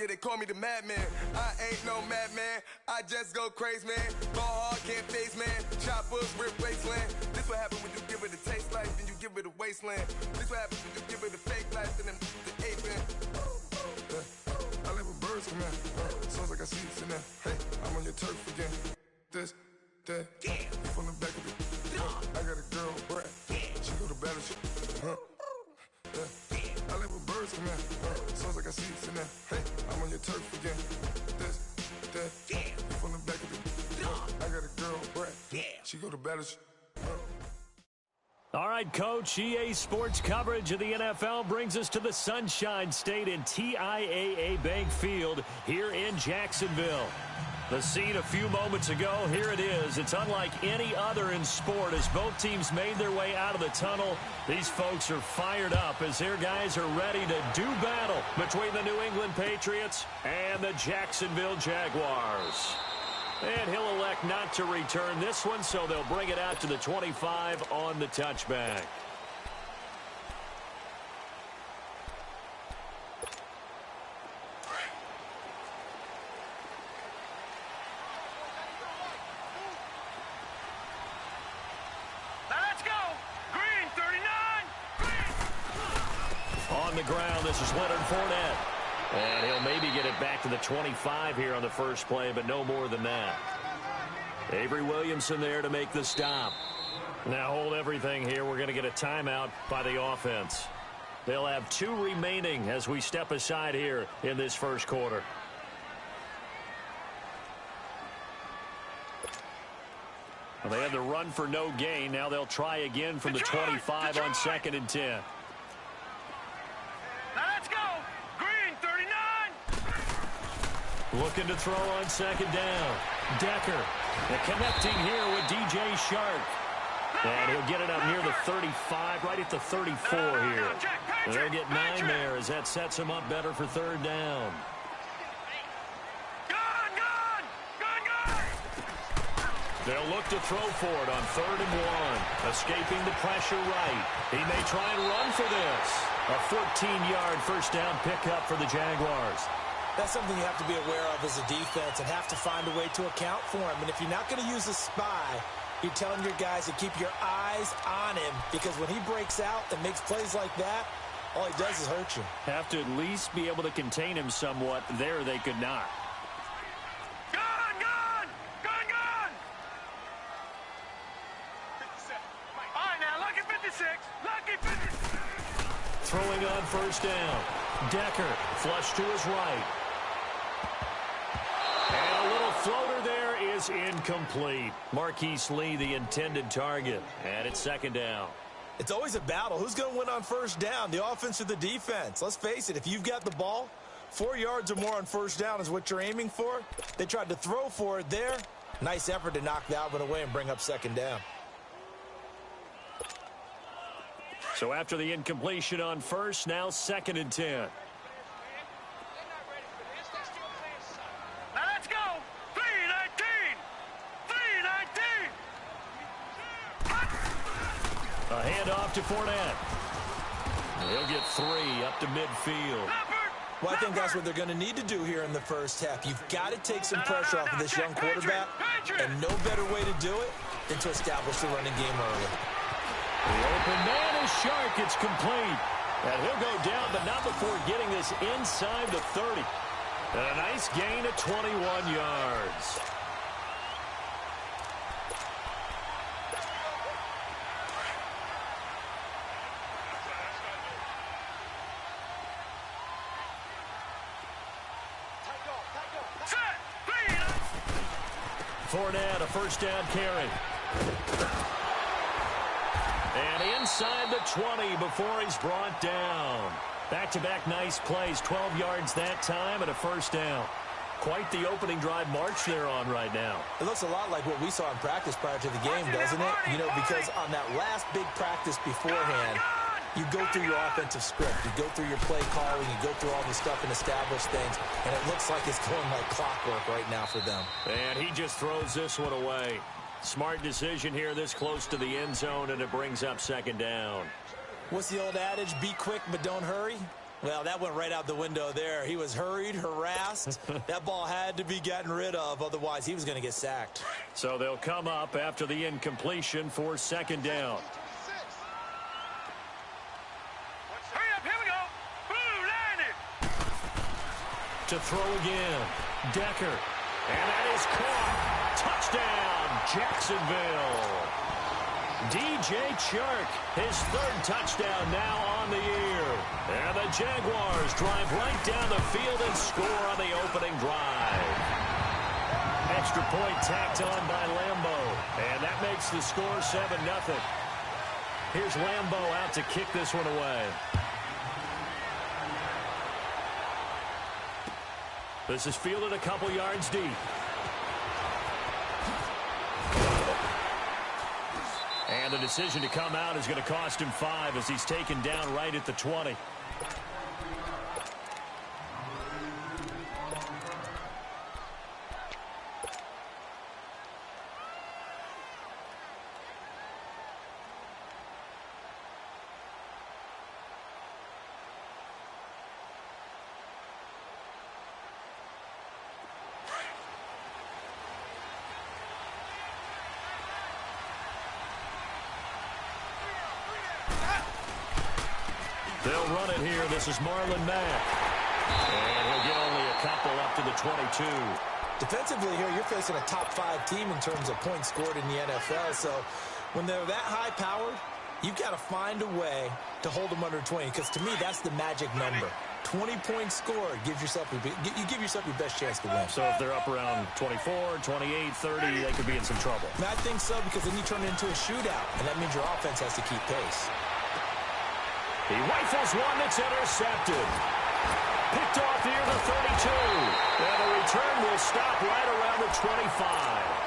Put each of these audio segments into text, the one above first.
pocket, they call me the madman. I ain't no madman, I just go crazy, man. Ball hard, can't face, man. Choppers, rip wasteland. This what happens when you give it a taste life, then you give it a wasteland. This what happens when you give it a fake life, then the ape man. I live with birds come in, sounds like I see it in there. Hey, I'm on your turf again. This, that, from the back of it. I got a girl, Brad. She go to battle shit. I live with birds come in, sounds like I see it in there. Hey, I'm on your turf again. This, that, from the back of it. I got a girl, Brad. She go to battle shit. All right, Coach, EA Sports coverage of the NFL brings us to the Sunshine State in TIAA Bank Field here in Jacksonville. The scene a few moments ago, here it is. It's unlike any other in sport as both teams made their way out of the tunnel. These folks are fired up as their guys are ready to do battle between the New England Patriots and the Jacksonville Jaguars. And he'll elect not to return this one, so they'll bring it out to the 25 on the touchback. Let's go! Green, 39! Green! On the ground, this is Leonard Fournette. And he'll maybe get it back to the 25 here on the first play, but no more than that. Avery Williamson there to make the stop. Now hold everything here. We're going to get a timeout by the offense. They'll have 2 remaining as we step aside here in this first quarter. Well, they had the run for no gain. Now they'll try again from the 25 on 2nd and 10. Let's go! Green, 39! Looking to throw on 2nd down. Decker, connecting here with DJ Shark. And he'll get it up near the 35, right at the 34 here. And they'll get 9 there as that sets him up better for 3rd down. They'll look to throw for it on 3rd and 1. Escaping the pressure right. He may try and run for this. A 14-yard first down pickup for the Jaguars. That's something you have to be aware of as a defense and have to find a way to account for him. And if you're not going to use a spy, you're telling your guys to keep your eyes on him, because when he breaks out and makes plays like that, all he does is hurt you. Have to at least be able to contain him somewhat. There they could not. Throwing on 1st down. Decker, flush to his right. And a little floater there is incomplete. Marquise Lee, the intended target. And it's 2nd down. It's always a battle. Who's going to win on 1st down, the offense or the defense? Let's face it, if you've got the ball, 4 yards or more on 1st down is what you're aiming for. They tried to throw for it there. Nice effort to knock that one away and bring up 2nd down. So after the incompletion on 1st, now 2nd and 10. Let's go! 3-19! 3-19! A handoff to Fournette. He'll get 3 up to midfield. Well, I think that's what they're going to need to do here in the first half. You've got to take some pressure off of this young quarterback, and no better way to do it than to establish the running game early. The open man is Shark. It's complete. And he'll go down, but not before getting this inside the 30. And a nice gain of 21 yards. Fournette, a 1st down carry. And inside the 20 before he's brought down. Back-to-back nice plays, 12 yards that time and a 1st down. Quite the opening drive march they're on right now. It looks a lot like what we saw in practice prior to the game, doesn't it? You know, because on that last big practice beforehand, you go through your offensive script. You go through your play calling. You go through all the stuff and establish things. And it looks like it's going like clockwork right now for them. And he just throws this one away. Smart decision here this close to the end zone, and it brings up 2nd down. What's the old adage? Be quick, but don't hurry. Well, that went right out the window there. He was hurried, harassed. That ball had to be gotten rid of, otherwise he was going to get sacked. So they'll come up after the incompletion for second down. Hurry up, here we go. Boom, landed. To throw again, Decker. And that is caught. Touchdown, Jacksonville. DJ Chark, his third touchdown now on the year. And the Jaguars drive right down the field and score on the opening drive. Extra point tacked on by Lambo. And that makes the score 7-0. Here's Lambo out to kick this one away. This is fielded a couple yards deep. And the decision to come out is going to cost him 5 as he's taken down right at the 20. They'll run it here. This is Marlon Mack. And he'll get only a couple up to the 22. Defensively here, you're facing a top-5 team in terms of points scored in the NFL. So when they're that high-powered, you've got to find a way to hold them under 20. Because to me, that's the magic number. 20 points scored gives yourself you give yourself your best chance to win. So if they're up around 24, 28, 30, they could be in some trouble. And I think so, because then you turn it into a shootout, and that means your offense has to keep pace. He rifles one that's intercepted. Picked off near the 32. And the return will stop right around the 25.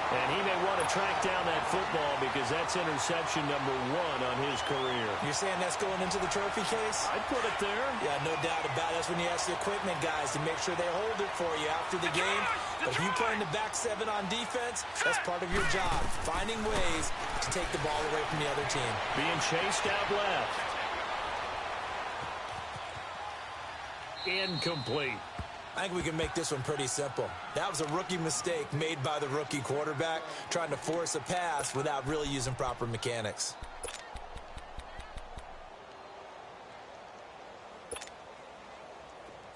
And he may want to track down that football because that's interception number 1 on his career. You're saying that's going into the trophy case? I'd put it there. Yeah, no doubt about it. That's when you ask the equipment guys to make sure they hold it for you after the game. But if you play in the back 7 on defense, that's part of your job, finding ways to take the ball away from the other team. Being chased out left. Incomplete. I think we can make this one pretty simple. That was a rookie mistake made by the rookie quarterback, trying to force a pass without really using proper mechanics.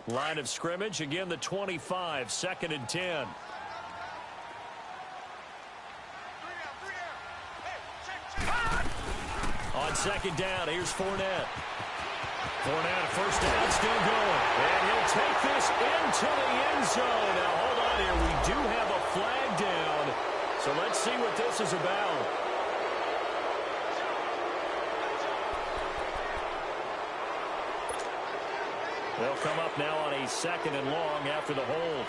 Line of scrimmage, again the 25, 2nd and 10. On second down, here's Fournette. Fournette, first down, still going. And he'll take this into the end zone. Now, hold on here. We do have a flag down. So let's see what this is about. They'll come up now on a 2nd and long after the hold.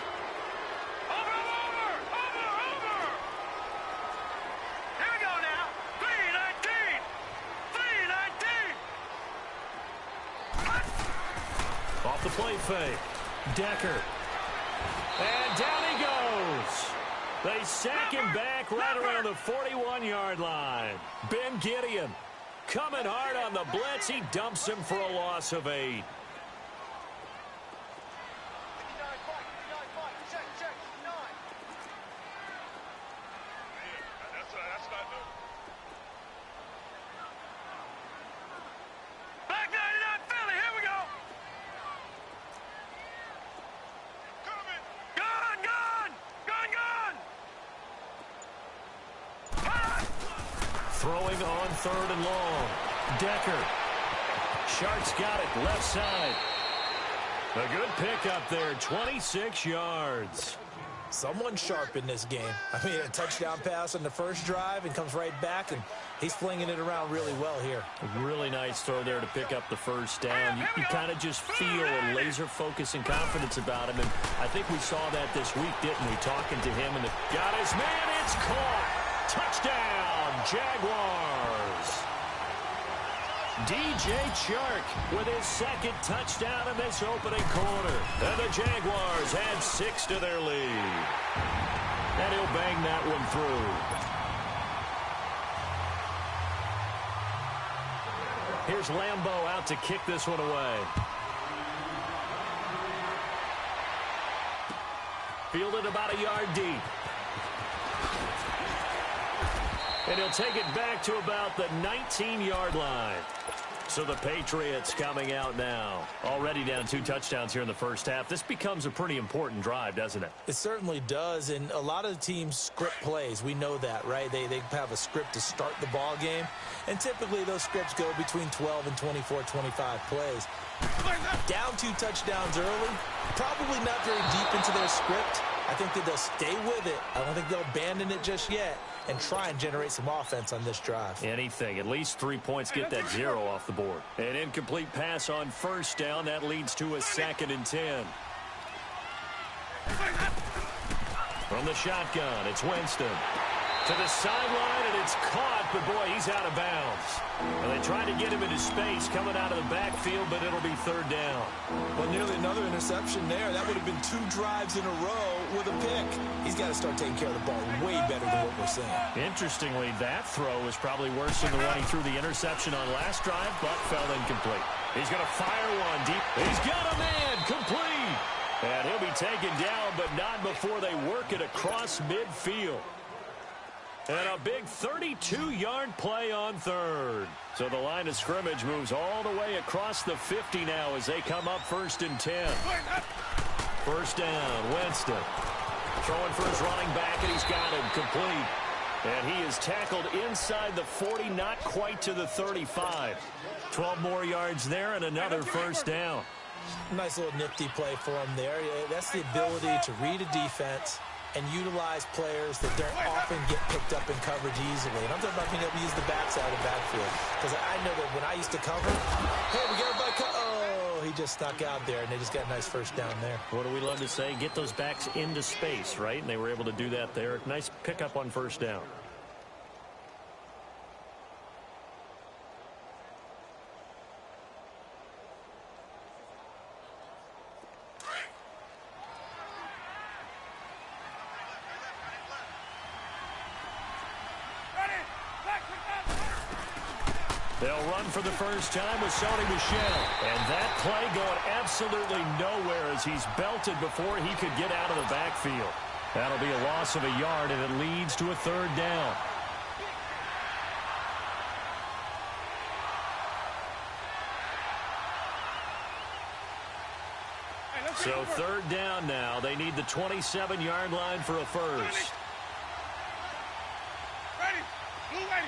The play fake. Decker. And down he goes. They sack him back right around the 41-yard line. Ben Gideon coming hard on the blitz. He dumps him for a loss of 8. Throwing on 3rd and long. Decker. Shark's got it left side. A good pickup there, 26 yards. Someone's sharp in this game. I mean, a touchdown pass on the first drive and comes right back, and he's flinging it around really well here. A really nice throw there to pick up the first down. You kind of just feel a laser focus and confidence about him, and I think we saw that this week, didn't we? Talking to him, and got his man. It's caught. Touchdown, Jaguars. DJ Chark with his 2nd touchdown in this opening quarter. And the Jaguars add 6 to their lead. And he'll bang that one through. Here's Lambeau out to kick this one away. Fielded about a yard deep. And he'll take it back to about the 19-yard line. So the Patriots coming out now. Already down 2 touchdowns here in the first half. This becomes a pretty important drive, doesn't it? It certainly does, and a lot of teams script plays. We know that, right? They have a script to start the ball game, and typically those scripts go between 12 and 24, 25 plays. Down 2 touchdowns early, probably not very deep into their script. I think that they'll stay with it. I don't think they'll abandon it just yet and try and generate some offense on this drive. Anything. At least 3 points. Get that 0 off the board. An incomplete pass on first down. That leads to a 2nd and 10. From the shotgun, it's Winston. To the sideline, and it's caught, but boy, he's out of bounds. And they tried to get him into space coming out of the backfield, but it'll be 3rd down. Well, nearly another interception there. That would have been 2 drives in a row with a pick. He's got to start taking care of the ball way better than what we're seeing. Interestingly, that throw was probably worse than the one he threw the interception on last drive, but fell incomplete. He's going to fire one deep. He's got a man complete. And he'll be taken down, but not before they work it across midfield. And a big 32-yard play on 3rd. So the line of scrimmage moves all the way across the 50 now as they come up 1st and 10. First down, Winston. Throwing for his running back, and he's got him complete. And he is tackled inside the 40, not quite to the 35. 12 more yards there and another first down. Nice little nifty play for him there. That's the ability to read a defense and utilize players that don't often get picked up in coverage easily. And I'm talking about being able to use the backside of the backfield. Because I know that when I used to cover, hey, we got everybody oh, he just snuck out there, and they just got a nice first down there. What do we love to say? Get those backs into space, right? And they were able to do that there. Nice pickup on first down. They'll run for the first time with Sony Michel. And that play going absolutely nowhere as he's belted before he could get out of the backfield. That'll be a loss of a yard, and it leads to a 3rd down. So 3rd down now. They need the 27-yard line for a first. Ready. Blue ready.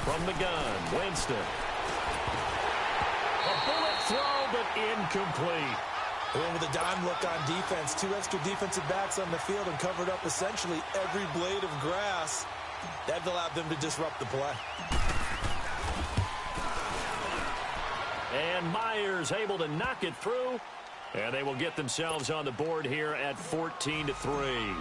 From the gun, Winston. A bullet throw, but incomplete. And with a dime look on defense, 2 extra defensive backs on the field and covered up essentially every blade of grass. That allowed them to disrupt the play. And Myers able to knock it through. And they will get themselves on the board here at 14-3.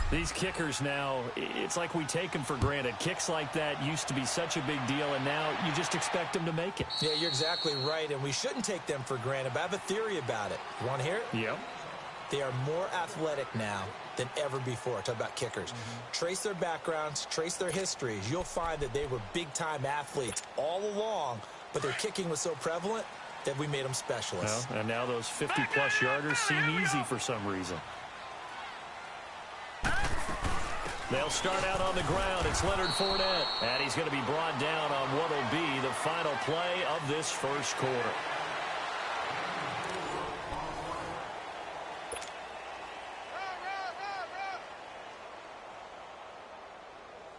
These kickers now, it's like we take them for granted. Kicks like that used to be such a big deal, and now you just expect them to make it. Yeah, you're exactly right, and we shouldn't take them for granted, but I have a theory about it. You want to hear it? Yep. They are more athletic now than ever before. Talk about kickers. Trace their backgrounds, trace their histories. You'll find that they were big-time athletes all along, but their kicking was so prevalent that we made them specialists. Well, and now those 50-plus yarders seem easy for some reason. They'll start out on the ground. It's Leonard Fournette. And he's going to be brought down on what will be the final play of this first quarter.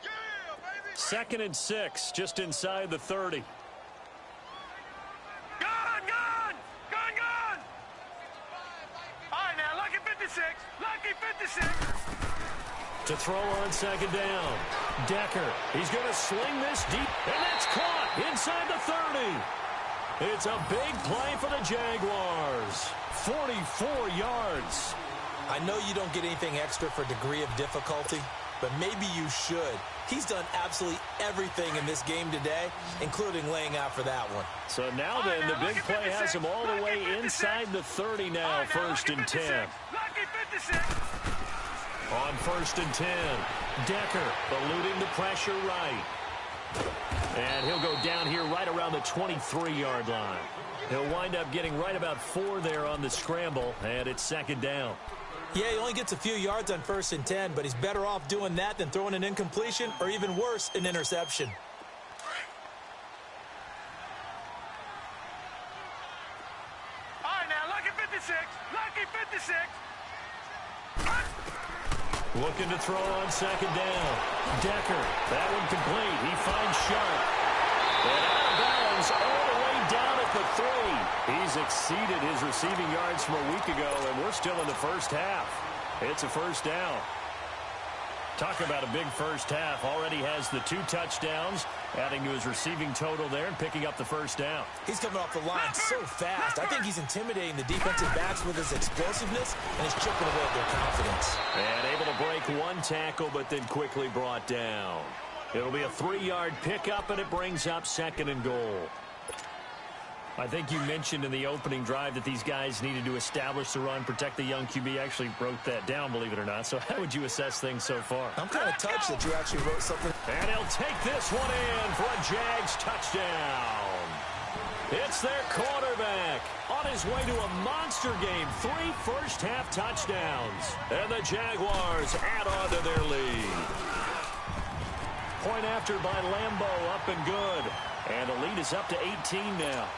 Yeah, 2nd and 6, just inside the 30. Gone! All right, now, lucky 56. Lucky 56. To throw on 2nd down. Decker. He's going to sling this deep. And that's caught inside the 30. It's a big play for the Jaguars. 44 yards. I know you don't get anything extra for degree of difficulty, but maybe you should. He's done absolutely everything in this game today, including laying out for that one. So now then, the big play has him all the way inside the 30 now, 1st and 10. Lucky 56. On 1st and 10, Decker eluding the pressure right. And he'll go down here right around the 23-yard line. He'll wind up getting right about 4 there on the scramble, and it's 2nd down. Yeah, he only gets a few yards on 1st and 10, but he's better off doing that than throwing an incompletion or even worse, an interception. All right, now, lucky 56. Lucky 56. Looking to throw on 2nd down. Decker, that one complete. He finds Sharp. And out of bounds all the way down at the 3. He's exceeded his receiving yards from a week ago, and we're still in the first half. It's a 1st down. Talk about a big first half. Already has the 2 touchdowns, adding to his receiving total there and picking up the 1st down. He's coming off the line so fast. I think he's intimidating the defensive backs with his explosiveness, and he's chipping away at their confidence. And able to break 1 tackle, but then quickly brought down. It'll be a 3-yard pickup, and it brings up 2nd and goal. I think you mentioned in the opening drive that these guys needed to establish the run, protect the young QB. Actually wrote that down, believe it or not. So how would you assess things so far? I'm kind of touched that you actually wrote something. And he'll take this one in for a Jags touchdown. It's their quarterback on his way to a monster game. 3 first-half touchdowns. And the Jaguars add on to their lead. Point after by Lambo, up and good. And the lead is up to 18 now.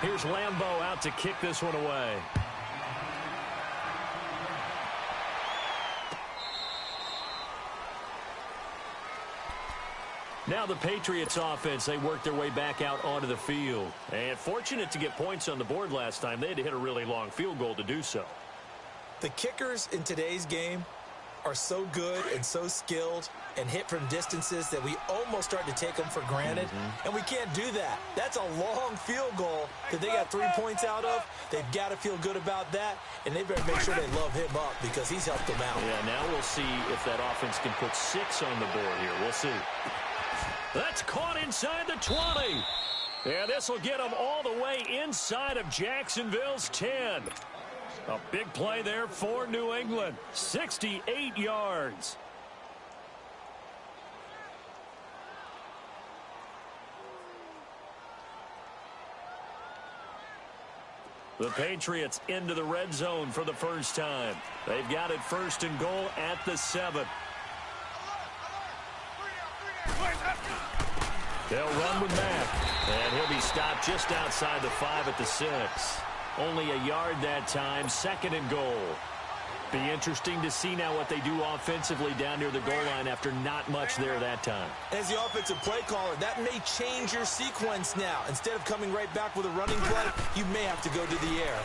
Here's Lambo out to kick this one away. Now the Patriots offense, they worked their way back out onto the field. And fortunate to get points on the board last time. They had to hit a really long field goal to do so. The kickers in today's game are so good and so skilled and hit from distances that we almost start to take them for granted. And we can't do that. That's a long field goal that they got 3 points out of. They've got to feel good about that, and they better make sure they love him up because he's helped them out. Yeah, now we'll see if that offense can put 6 on the board here. We'll see. That's caught inside the 20. Yeah, this will get them all the way inside of Jacksonville's 10. A big play there for New England. 68 yards. The Patriots into the red zone for the first time. They've got it 1st and goal at the 7. They'll run with Mack. And he'll be stopped just outside the 5 at the 6. Only a yard that time, 2nd and goal. Be interesting to see now what they do offensively down near the goal line after not much there that time. As the offensive play caller, that may change your sequence now. Instead of coming right back with a running play, you may have to go to the air.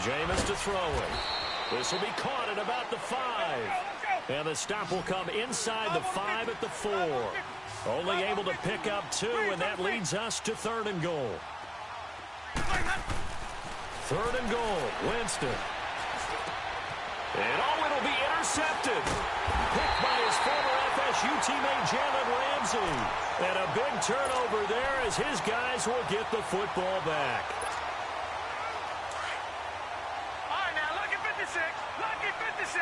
Jameis to throw it. This will be caught at about the 5. And the stop will come inside the 5 at the 4. Only able to pick up 2, and that leads us to 3rd and goal. 3rd and goal, Winston. And it'll be intercepted. Picked by his former FSU teammate Jalen Ramsey. And a big turnover there as his guys will get the football back. All right, now, lucky 56. Lucky 56.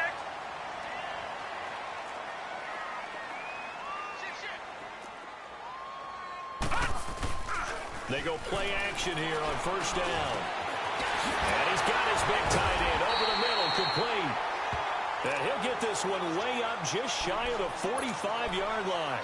They go play action here on 1st down. And he's got his big tight end over the middle, complete. And he'll get this one way up just shy of the 45-yard line.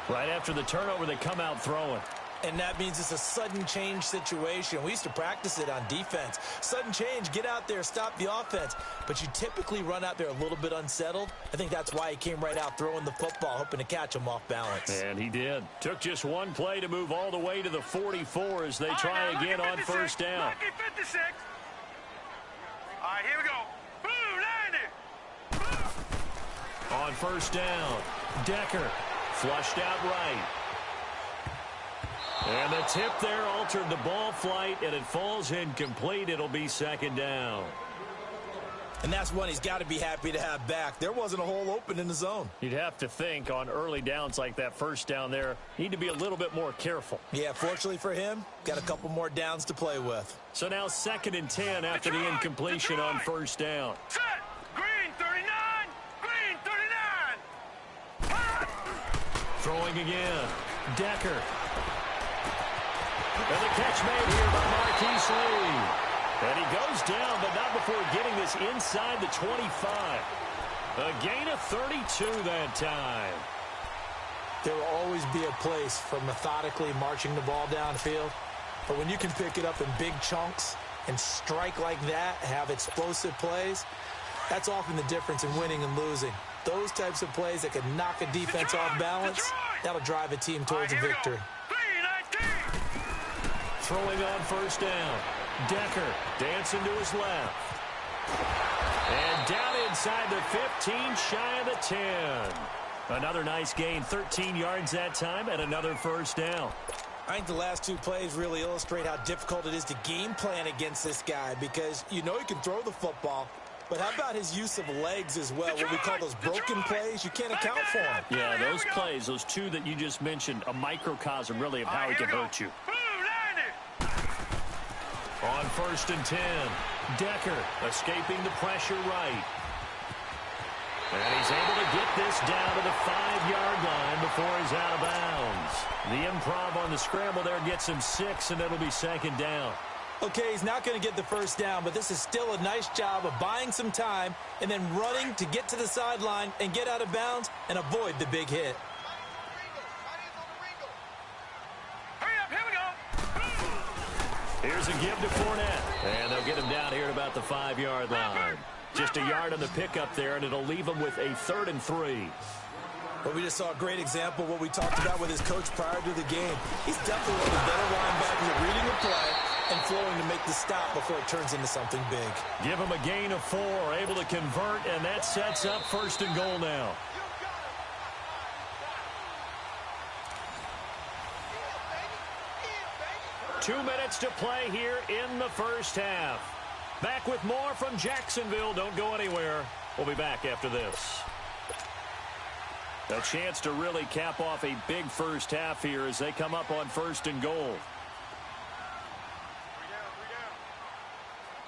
Right after the turnover, they come out throwing. And that means it's a sudden change situation. We used to practice it on defense. Sudden change, get out there, stop the offense. But you typically run out there a little bit unsettled. I think that's why he came right out throwing the football, hoping to catch him off balance. And he did. Took just one play to move all the way to the 44 as they try again on 1st down. Lucky 56. All right, here we go. Boom, 90. On 1st down, Decker flushed out right. And the tip there altered the ball flight, and it falls incomplete. It'll be 2nd down. And that's one he's got to be happy to have back. There wasn't a hole open in the zone. You'd have to think on early downs like that first down there, need to be a little bit more careful. Yeah, fortunately for him, got a couple more downs to play with. So now 2nd and 10 after the incompletion on first down. Set. Green 39. Green 39. Throwing again. Decker. And the catch made here by Marquise Lee. And he goes down, but not before getting this inside the 25. A gain of 32 that time. There will always be a place for methodically marching the ball downfield. But when you can pick it up in big chunks and strike like that, have explosive plays, that's often the difference in winning and losing. Those types of plays that can knock a defense off balance, that'll drive a team towards a victory. Throwing on first down. Decker dancing to his left. And down inside the 15, shy of the 10. Another nice gain, 13 yards that time, and another first down. I think the last two plays really illustrate how difficult it is to game plan against this guy because you know he can throw the football, but how about his use of legs as well, what we call those broken plays? You can't account for them. Yeah, those plays, those two that you just mentioned, a microcosm really of how he can hurt you. On 1st and 10, Decker escaping the pressure right. And he's able to get this down to the 5-yard line before he's out of bounds. The improv on the scramble there gets him 6, and it'll be 2nd down. Okay, he's not going to get the first down, but this is still a nice job of buying some time and then running to get to the sideline and get out of bounds and avoid the big hit. Here's a give to Fournette, and they'll get him down here at about the 5-yard line. Just a yard on the pickup there, and it'll leave him with a 3rd and 3. But we just saw a great example of what we talked about with his coach prior to the game. He's definitely one of the better linebackers at reading the play and flowing to make the stop before it turns into something big. Give him a gain of 4, able to convert, and that sets up 1st and goal now. Two minutes to play here in the first half. Back with more from Jacksonville. Don't go anywhere. We'll be back after this. A chance to really cap off a big first half here as they come up on 1st and goal.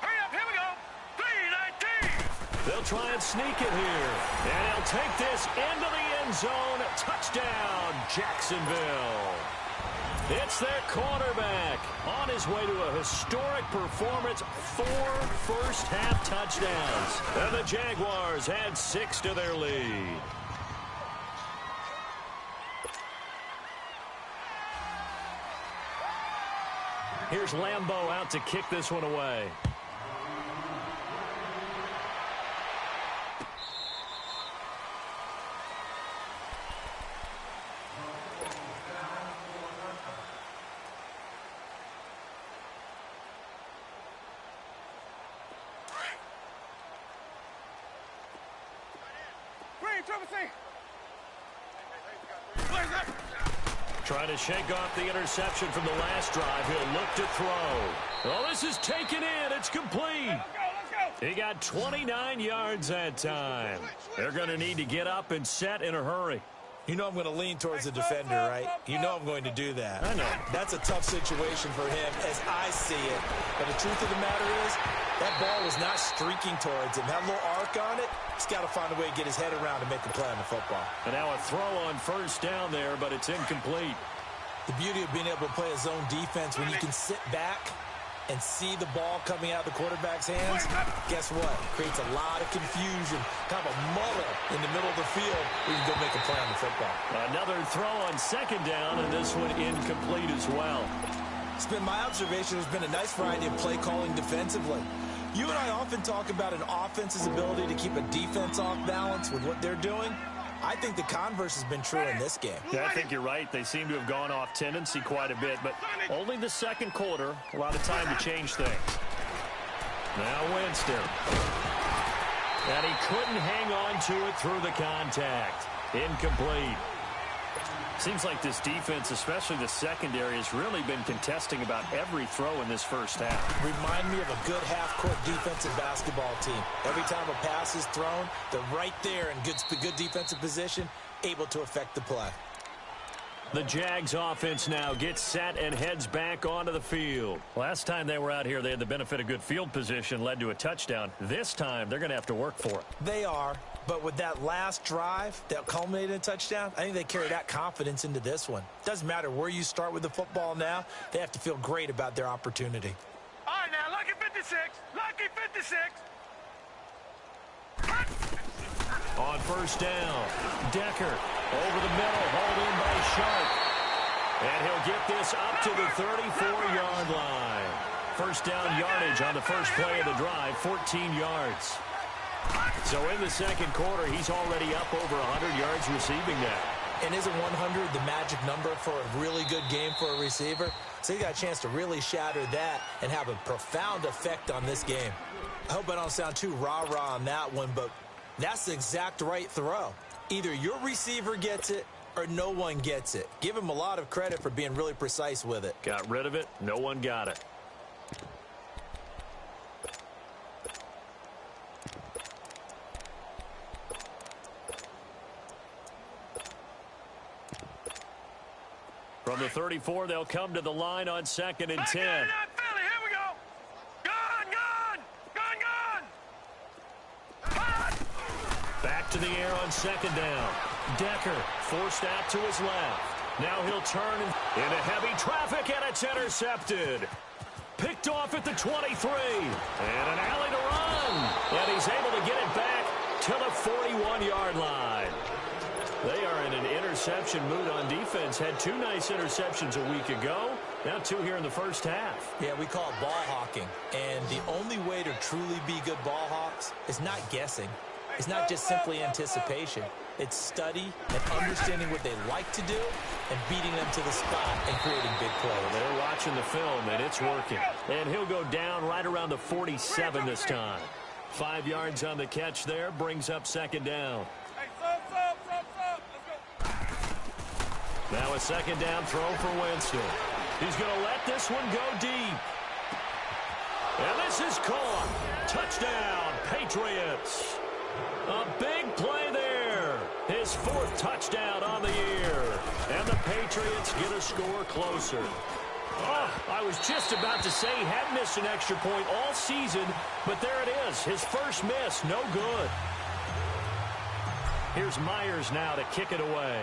Hurry up, here we go. 3-19. They'll try and sneak it here. And he'll take this into the end zone. Touchdown, Jacksonville. It's their quarterback on his way to a historic performance, 4 first-half touchdowns. And the Jaguars add 6 to their lead. Here's Lambeau out to kick this one away. Trying to shake off the interception from the last drive. He'll look to throw. Oh, this is taken in. It's complete. Let's go. He got 29 yards that time. They're going to need to get up and set in a hurry. You know I'm going to lean towards the defender, right? You know I'm going to do that. I know. That's a tough situation for him as I see it. But the truth of the matter is, that ball was not streaking towards him. Had a little arc on it. He's got to find a way to get his head around and make a play on the football. And now a throw on first down there, but it's incomplete. The beauty of being able to play a zone defense when you can sit back and see the ball coming out of the quarterback's hands, guess what? It creates a lot of confusion, kind of a muddle in the middle of the field where you can go make a play on the football. Another throw on 2nd down, and this one incomplete as well. It's been my observation there's been a nice variety of play calling defensively. You and I often talk about an offense's ability to keep a defense off balance with what they're doing. I think the converse has been true in this game. Yeah, I think you're right. They seem to have gone off tendency quite a bit, but only the 2nd quarter. A lot of time to change things. Now Winston. And he couldn't hang on to it through the contact. Incomplete. Seems like this defense, especially the secondary, has really been contesting about every throw in this first half. Remind me of a good half-court defensive basketball team. Every time a pass is thrown, they're right there in good defensive position, able to affect the play. The Jags offense now gets set and heads back onto the field. Last time they were out here, they had the benefit of good field position, led to a touchdown. This time, they're going to have to work for it. They are, but with that last drive that culminated in a touchdown, I think they carry that confidence into this one. Doesn't matter where you start with the football now, they have to feel great about their opportunity. All right, now, lucky 56. Lucky 56. On first down, Decker over the middle, hauled in by Sharp. And he'll get this up to the 34-yard line. First down yardage on the first play of the drive, 14 yards. So in the second quarter, he's already up over 100 yards receiving now. And isn't 100 the magic number for a really good game for a receiver? So he got a chance to really shatter that and have a profound effect on this game. I hope I don't sound too rah-rah on that one, but that's the exact right throw. Either your receiver gets it or no one gets it. Give him a lot of credit for being really precise with it. Got rid of it. No one got it. From the 34, they'll come to the line on 2nd and 10. Here we go. Gone. Back to the air on 2nd down. Decker forced out to his left. Now he'll turn into heavy traffic, and it's intercepted. Picked off at the 23. And an alley to run. And he's able to get it back to the 41-yard line. They are in an interception mood on defense. Had 2 nice interceptions a week ago. Now 2 here in the first half. Yeah, we call it ball hawking. And the only way to truly be good ball hawks is not guessing. It's not just simply anticipation. It's study and understanding what they like to do and beating them to the spot and creating big plays. They're watching the film, and it's working. And he'll go down right around the 47 this time. 5 yards on the catch there, brings up 2nd down. Now a 2nd down throw for Winston. He's going to let this one go deep. And this is caught. Touchdown, Patriots. A big play there. His 4th touchdown on the year. And the Patriots get a score closer. Oh, I was just about to say he had missed an extra point all season, but there it is. His first miss, no good. Here's Myers now to kick it away.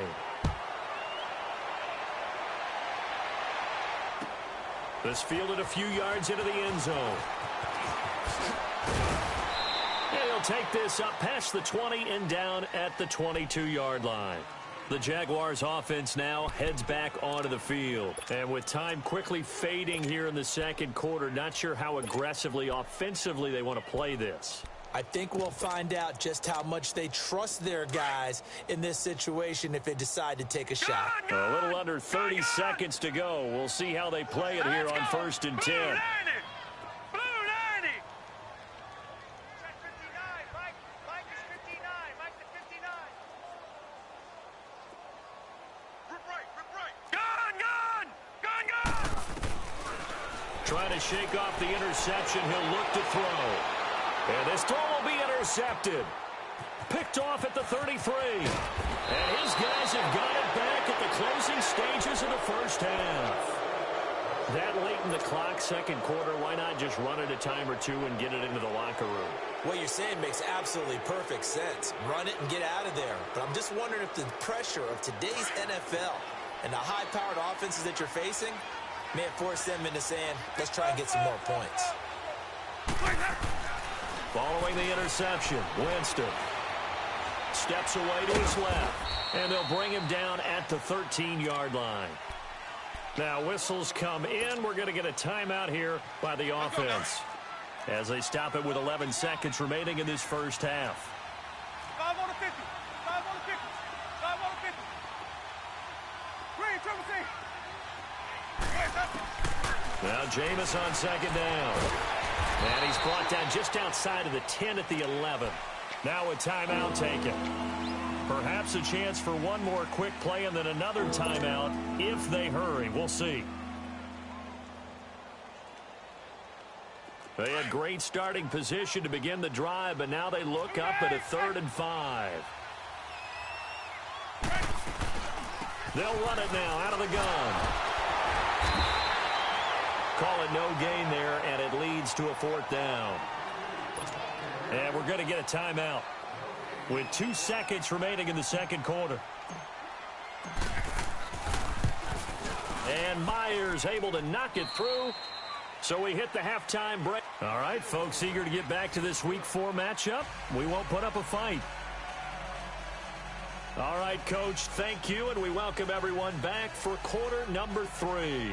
This fielded a few yards into the end zone. And he'll take this up past the 20 and down at the 22-yard line. The Jaguars offense now heads back onto the field. And with time quickly fading here in the second quarter, not sure how aggressively, offensively they want to play this. I think we'll find out just how much they trust their guys in this situation if they decide to take a shot. A little under 30 seconds to go. We'll see how they play it here on 1st and 10. Blue 90. Gone. Trying to shake off the interception. He'll look to throw. And this throw will be intercepted. Picked off at the 33. And his guys have got it back at the closing stages of the first half. That late in the clock, second quarter, why not just run it a time or 2 and get it into the locker room? What you're saying makes absolutely perfect sense. Run it and get out of there. But I'm just wondering if the pressure of today's NFL and the high-powered offenses that you're facing may have forced them into saying, let's try and get some more points. Following the interception, Winston steps away to his left, and they'll bring him down at the 13-yard line. Now whistles come in. We're going to get a timeout here by the offense as they stop it with 11 seconds remaining in this first half. 5 on the 50. 5 on the 50. 5 on the 50. Green, triple T. Now Jameis on 2nd down. And he's brought down just outside of the 10 at the 11. Now a timeout taken. Perhaps a chance for one more quick play and then another timeout if they hurry. We'll see. They had great starting position to begin the drive, but now they look up at a 3rd and 5. They'll run it now out of the gun. Call it no gain there, and it leads to a 4th down. And we're going to get a timeout with 2 seconds remaining in the second quarter. And Myers able to knock it through. So we hit the halftime break. All right, folks, eager to get back to this Week 4 matchup. We won't put up a fight. All right, Coach, thank you, and we welcome everyone back for quarter number 3.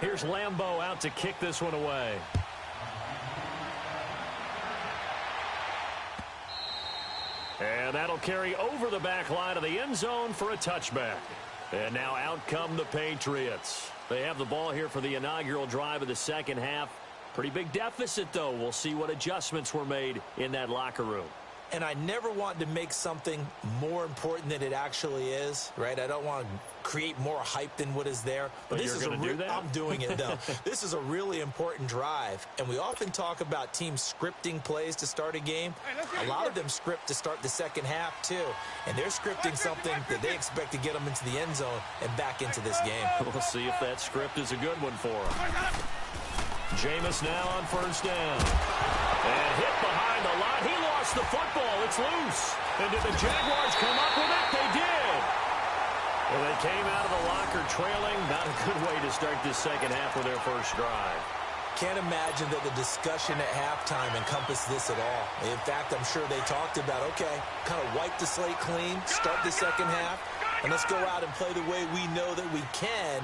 Here's Lambeau out to kick this one away. And that'll carry over the back line of the end zone for a touchback. And now out come the Patriots. They have the ball here for the inaugural drive of the second half. Pretty big deficit, though. We'll see what adjustments were made in that locker room. And I never want to make something more important than it actually is, right? I don't want to create more hype than what is there. But this is I'm doing it, though. This is a really important drive. And we often talk about teams scripting plays to start a game. A lot of them script to start the second half, too. And they're scripting something that they expect to get them into the end zone and back into this game. We'll see if that script is a good one for them. Jameis now on 1st down. And hit behind the line. He lost the football. It's loose. And did the Jaguars come up with it? They did. Well, they came out of the locker trailing. Not a good way to start this second half with their first drive. Can't imagine that the discussion at halftime encompassed this at all. In fact, I'm sure they talked about, okay, kind of wipe the slate clean, start the second half, and let's go out and play the way we know that we can.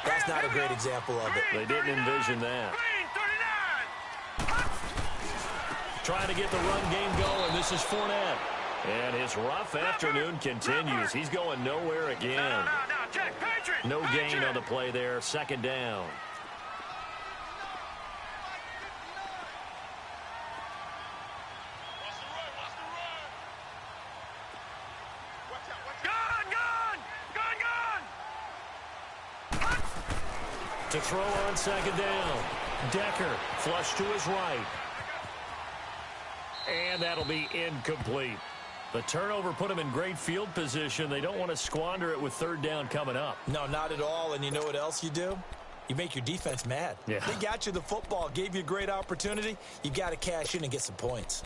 That's not a great example of it. They didn't envision that. Trying to get the run game going. This is Fournette. And his rough afternoon continues. He's going nowhere again. No gain on the play there. 2nd down. To throw on 2nd down. Decker flush to his right. And that'll be incomplete. The turnover put him in great field position. They don't want to squander it with 3rd down coming up. No, not at all. And you know what else you do? You make your defense mad. Yeah. They got you the football, gave you a great opportunity. You got to cash in and get some points.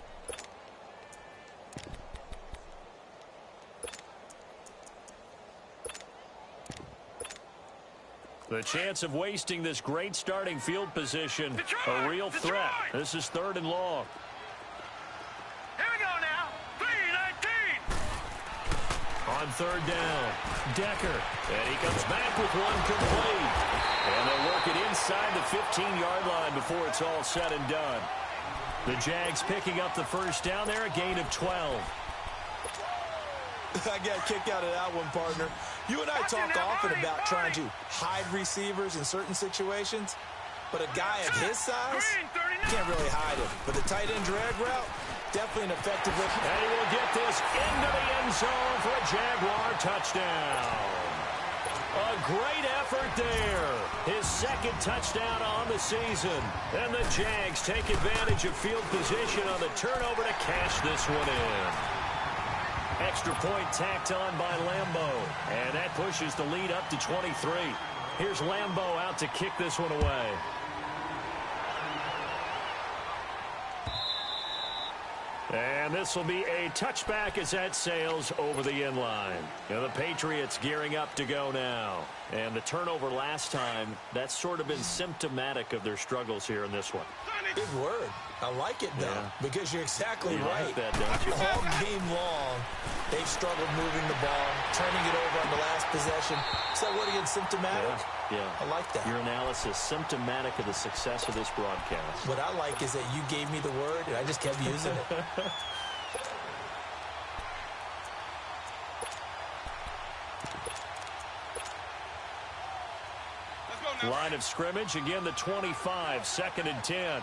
The chance of wasting this great starting field position, a real threat. This is 3rd and long. Here we go now. 3-19. On 3rd down, Decker. And he comes back with one complete. And they'll work it inside the 15-yard line before it's all said and done. The Jags picking up the 1st down there, a gain of 12. I got a kick out of that one, partner. You and I talk often about trying to hide receivers in certain situations, but a guy of his size can't really hide him. But the tight end drag route, definitely an effective look. And he will get this into the end zone for a Jaguar touchdown. A great effort there. His 2nd touchdown on the season. And the Jags take advantage of field position on the turnover to cash this one in. Extra point tacked on by Lambeau. And that pushes the lead up to 23. Here's Lambeau out to kick this one away. And this will be a touchback as that sails over the end line. And the Patriots gearing up to go now. And the turnover last time, that's sort of been symptomatic of their struggles here in this one. Big word. I like it, though, because you're exactly right. Like that, don't you? All game long, they've struggled moving the ball, turning it over on the last possession. So what again, symptomatic? Yeah. I like that. Your analysis, symptomatic of the success of this broadcast. What I like is that you gave me the word, and I just kept using it. Line of scrimmage, again the 25, 2nd and 10.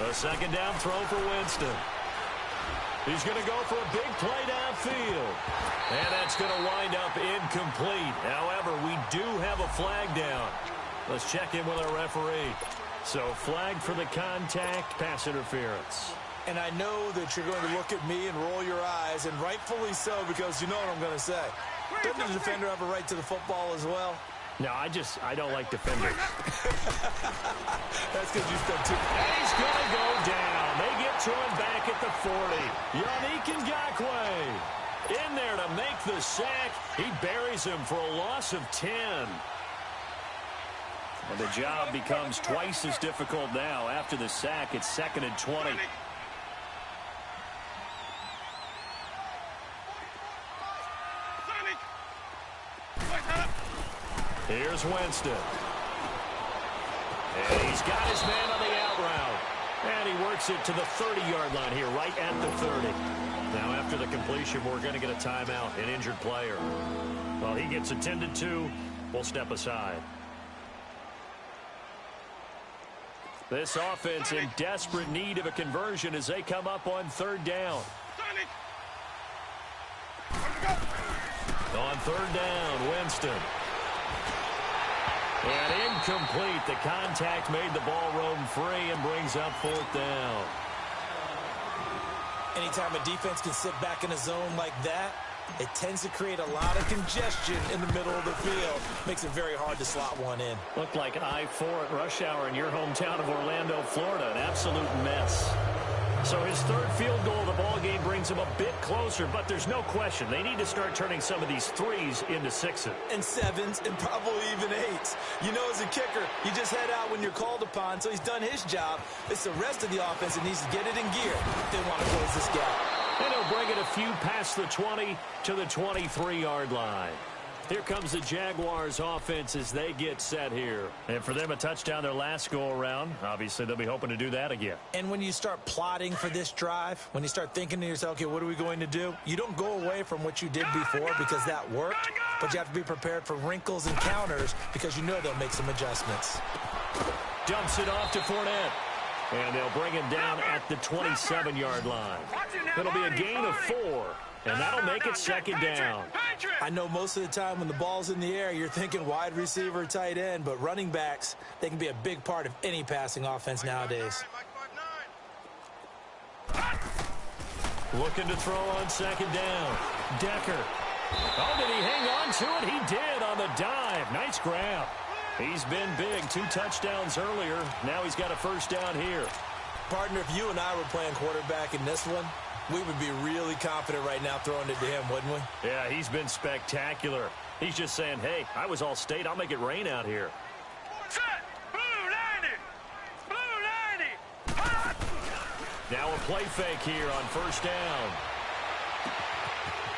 A second down throw for Winston. He's going to go for a big play downfield. And that's going to wind up incomplete. However, we do have a flag down. Let's check in with our referee. So flag for the contact, pass interference. And I know that you're going to look at me and roll your eyes, and rightfully so, because you know what I'm going to say. Doesn't the defender have a right to the football as well? No, I don't like defenders. That's because you spent too much. And he's going to go down. They get to him back at the 40. Yannick Ngakoue in there to make the sack. He buries him for a loss of 10. And the job becomes twice as difficult now. After the sack, it's 2nd and 20. Here's Winston. And he's got his man on the out route. And he works it to the 30-yard line here, right at the 30. Now, after the completion, we're going to get a timeout, an injured player. Well, he gets attended to. We'll step aside. This offense in desperate need of a conversion as they come up on 3rd down. On 3rd down, Winston. And incomplete. The contact made the ball roam free and brings up 4th down. Anytime a defense can sit back in a zone like that, it tends to create a lot of congestion in the middle of the field. Makes it very hard to slot one in. Looked like I-4 at rush hour in your hometown of Orlando, Florida. An absolute mess. So his 3rd field goal of the ball game brings him a bit closer, but there's no question they need to start turning some of these 3s into 6s. And 7s and probably even 8s. You know, as a kicker, you just head out when you're called upon, so he's done his job. It's the rest of the offense that needs to get it in gear if they want to close this gap. And he'll bring it a few past the 20 to the 23-yard line. Here comes the Jaguars offense as they get set here. And for them, a touchdown their last go-around. Obviously, they'll be hoping to do that again. And when you start plotting for this drive, when you start thinking to yourself, okay, what are we going to do? You don't go away from what you did before because that worked, but you have to be prepared for wrinkles and counters because you know they'll make some adjustments. Dumps it off to Fournette. And they'll bring him down at the 27-yard line. It'll be a gain of 4. And that'll make it 2nd down. I know most of the time when the ball's in the air, you're thinking wide receiver, tight end, but running backs, they can be a big part of any passing offense nowadays. Looking to throw on 2nd down. Decker. Oh, did he hang on to it? He did on the dive. Nice grab. He's been big. 2 touchdowns earlier. Now he's got a 1st down here. Partner, if you and I were playing quarterback in this one, we would be really confident right now throwing it to him, wouldn't we? Yeah, he's been spectacular. He's just saying, hey, I was all state. I'll make it rain out here. Set! Blue 90! Blue 90! Hot! Now a play fake here on 1st down.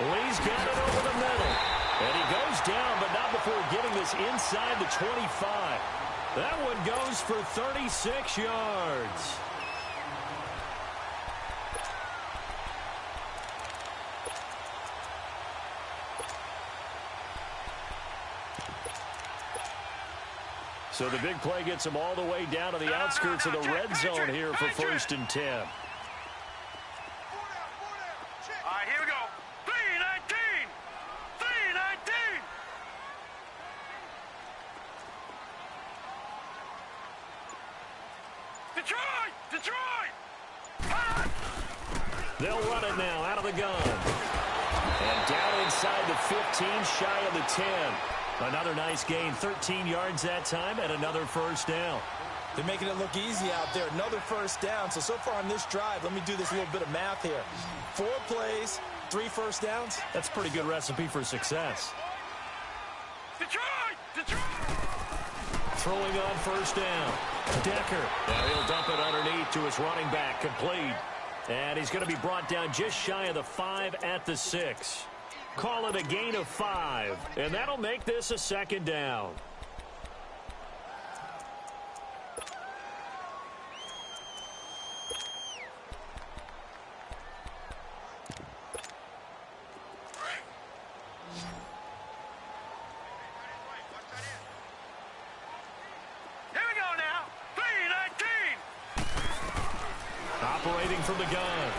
Lee's got it over the middle. And he goes down, but not before getting this inside the 25. That one goes for 36 yards. So the big play gets him all the way down to the outskirts of the red zone here for 1st and 10. All right, here we go. 319! 319! Detroit! Detroit! Hot! They'll run it now out of the gun. And down inside the 15, shy of the 10. Another nice gain, 13 yards that time, and another 1st down. They're making it look easy out there. Another 1st down. So far on this drive, let me do this little bit of math here. 4 plays, 3 1st downs. That's a pretty good recipe for success. Detroit! Detroit! Throwing on 1st down. Decker. Now he'll dump it underneath to his running back, complete. And he's going to be brought down just shy of the 5 at the 6. Call it a gain of 5, and that'll make this a 2nd down. Operating from the gun.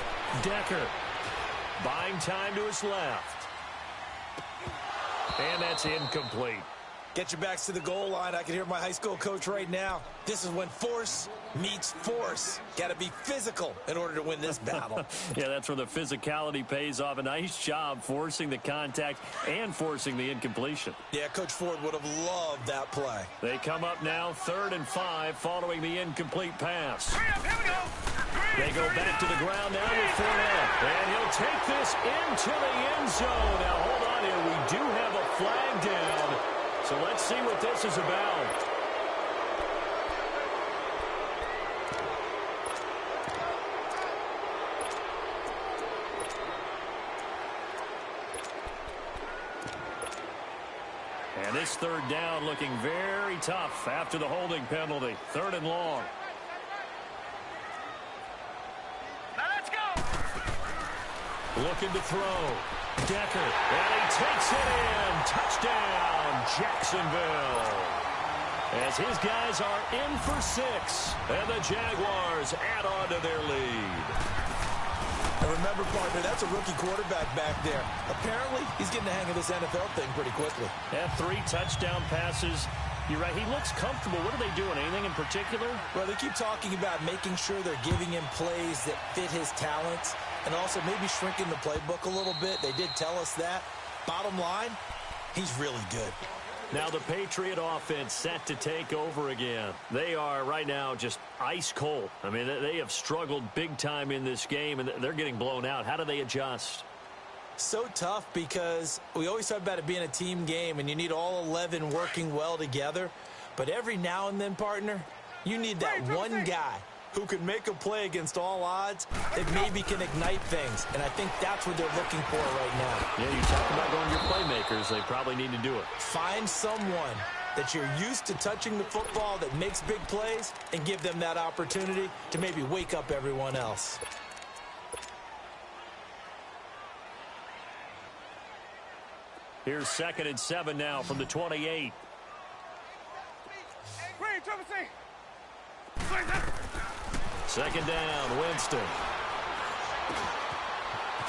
Decker. Buying time to his left. And that's incomplete. Get your backs to the goal line. I can hear my high school coach right now. This is when force meets force. Got to be physical in order to win this battle. Yeah, that's where the physicality pays off. A nice job forcing the contact and forcing the incompletion. Yeah, Coach Ford would have loved that play. They come up now 3rd and 5 following the incomplete pass. They go back to the ground now with Fournette. And he'll take this into the end zone. Now, hold on here. We do have a flag down. So let's see what this is about. And this 3rd down looking very tough after the holding penalty. 3rd and long. Now let's go. Looking to throw. Decker. And he takes it in. Touchdown, Jacksonville. As his guys are in for 6. And the Jaguars add on to their lead. And remember, partner, that's a rookie quarterback back there. Apparently, he's getting the hang of this NFL thing pretty quickly. Yeah, 3 touchdown passes. You're right. He looks comfortable. What are they doing? Anything in particular? Well, they keep talking about making sure they're giving him plays that fit his talents and also maybe shrinking the playbook a little bit. They did tell us that. Bottom line, he's really good. Now the Patriot offense set to take over again. They are right now just ice cold. I mean, they have struggled big time in this game, and they're getting blown out. How do they adjust? So tough because we always talk about it being a team game, and you need all 11 working well together. But every now and then, partner, you need that one guy who can make a play against all odds that maybe can ignite things. And I think that's what they're looking for right now. Yeah, you talk about going to your playmakers. They probably need to do it. Find someone that you're used to touching the football that makes big plays and give them that opportunity to maybe wake up everyone else. Here's 2nd and 7 now from the 28. Green, Trevor, say. 2nd down, Winston.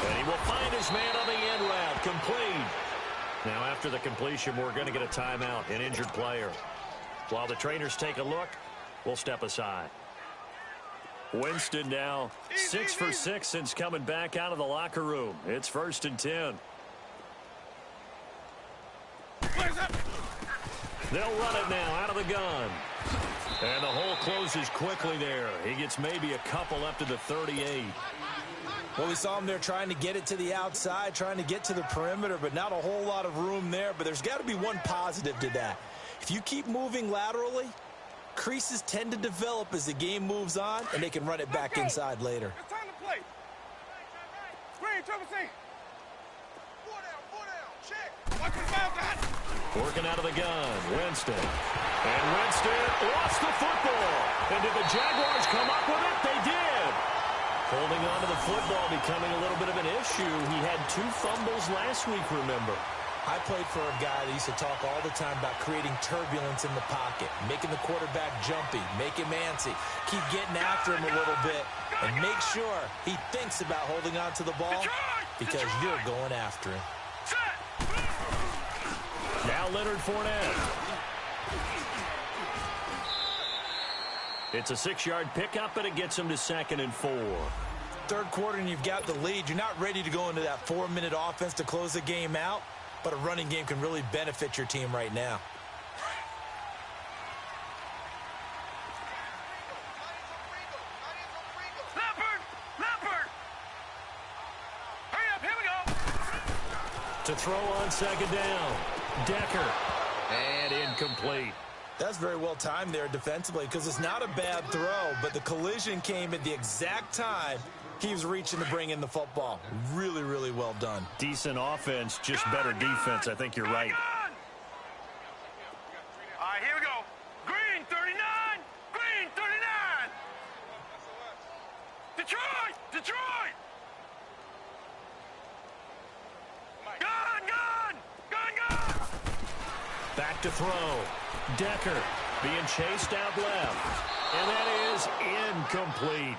And he will find his man on the end route, complete. Now after the completion, we're going to get a timeout, an injured player. While the trainers take a look, we'll step aside. Winston now 6 for 6 since coming back out of the locker room. It's 1st and 10. They'll run it now out of the gun. And the hole closes quickly there. He gets maybe a couple up to the 38. Well, we saw him there trying to get it to the outside, trying to get to the perimeter, but not a whole lot of room there. But there's got to be one positive to that. If you keep moving laterally, creases tend to develop as the game moves on, and they can run it back inside later. It's time to play. Green, Trevor, say. 4 down, check. Watch the foul, God. Working out of the gun, Winston. And Winston lost the football. And did the Jaguars come up with it? They did. Holding on to the football becoming a little bit of an issue. He had 2 fumbles last week, remember. I played for a guy that used to talk all the time about creating turbulence in the pocket, making the quarterback jumpy, make him antsy, keep getting after him a little bit, and make sure he thinks about holding on to the ball because you're going after him. Now Leonard Fournette. It's a 6-yard pickup, and it gets him to 2nd and 4. Third quarter, and you've got the lead. You're not ready to go into that 4-minute offense to close the game out, but a running game can really benefit your team right now. Leopard! Hurry up, here we go! To throw on 2nd down. Decker. And incomplete. That's very well timed there defensively because it's not a bad throw, but the collision came at the exact time he was reaching to bring in the football. Really, really well done. Decent offense, just better defense. I think you're right. All right, here we go. Green, 39! Green, 39! Detroit! Gun! Back to throw. Decker being chased out left. And that is incomplete.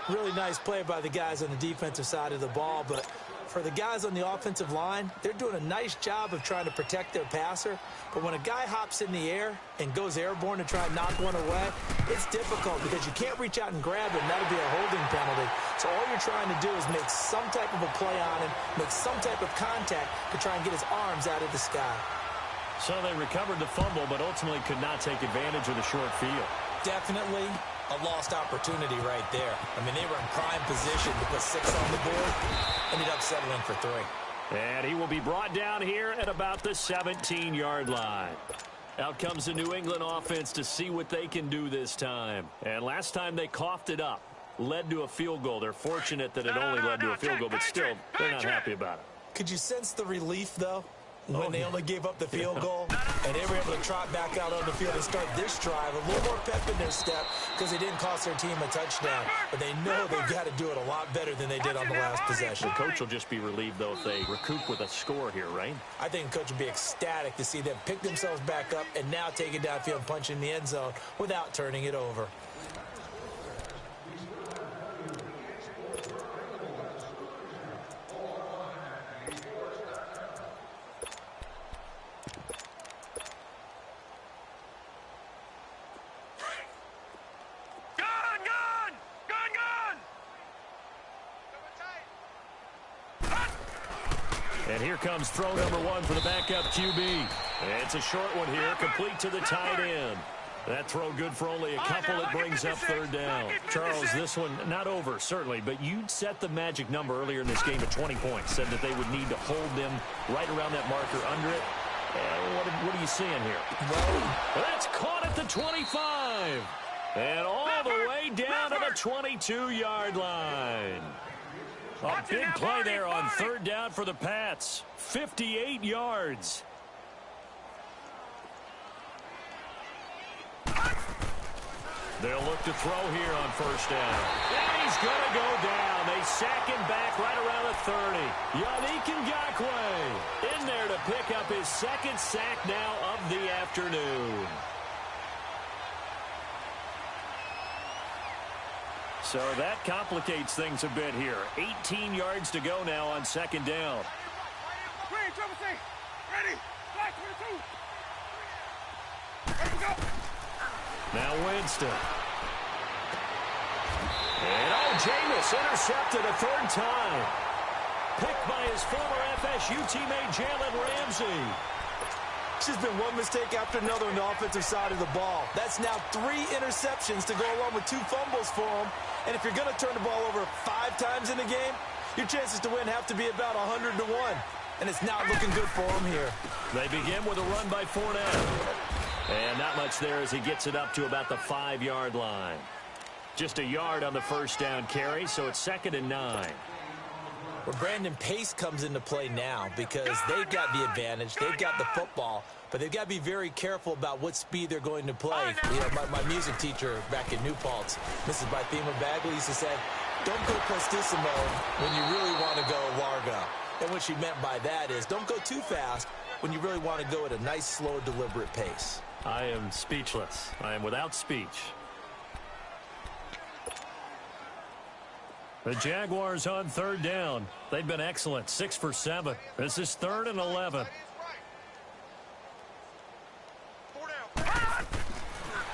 Really nice play by the guys on the defensive side of the ball, but for the guys on the offensive line, they're doing a nice job of trying to protect their passer. But when a guy hops in the air and goes airborne to try and knock one away, it's difficult because you can't reach out and grab it, and that'll be a holding penalty. So all you're trying to do is make some type of a play on him, make some type of contact to try and get his arms out of the sky. So they recovered the fumble, but ultimately could not take advantage of the short field. Definitely a lost opportunity right there. I mean, they were in prime position to put 6 on the board, ended up settling for 3. And he will be brought down here at about the 17-yard line. Out comes the New England offense to see what they can do this time. And last time they coughed it up, led to a field goal. They're fortunate that it only led to a field goal, but still, they're not happy about it. Could you sense the relief, though, when they only gave up the field goal and they were able to trot back out on the field and start this drive, a little more pep in their step because they didn't cost their team a touchdown, but they know they've got to do it a lot better than they did on the last possession. The coach will just be relieved, though, if they recoup with a score here, right? I think the coach would be ecstatic to see them pick themselves back up and now take it downfield and punch in the end zone without turning it over. And here comes throw number 1 for the backup QB. It's a short one here, complete to the tight end. That throw good for only a couple. It brings up 3rd down. Charles, this one not over, certainly, but you'd set the magic number earlier in this game at 20 points. Said that they would need to hold them right around that marker under it. What are you seeing here? Well, that's caught at the 25. And all the way down to the 22-yard line. A big play there on 3rd down for the Pats. 58 yards. They'll look to throw here on 1st down. And he's going to go down. They sack him back right around the 30. Yannick Ngakoue in there to pick up his 2nd sack now of the afternoon. So that complicates things a bit here. 18 yards to go now on 2nd down. Green, triple C. Ready. Flag 22. Ready to go. Now Winston. And Jameis intercepted a 3rd time. Picked by his former FSU teammate Jalen Ramsey. It's just been one mistake after another on the offensive side of the ball. That's now 3 interceptions to go along with 2 fumbles for him. And if you're going to turn the ball over 5 times in the game, your chances to win have to be about 100 to 1. And it's not looking good for him here. They begin with a run by Fournette. And not much there as he gets it up to about the 5-yard line. Just a yard on the 1st down carry, so it's 2nd and 9. Well, Brandon, pace comes into play now because they've got the advantage. They've got the football, but they've got to be very careful about what speed they're going to play. You know, my music teacher back in New Paltz, Mrs. Bythema Bagley, used to say, don't go prestissimo when you really want to go largo. And what she meant by that is don't go too fast when you really want to go at a nice, slow, deliberate pace. I am speechless. I am without speech. The Jaguars on 3rd down. They've been excellent. 6 for 7. This is 3rd and 11.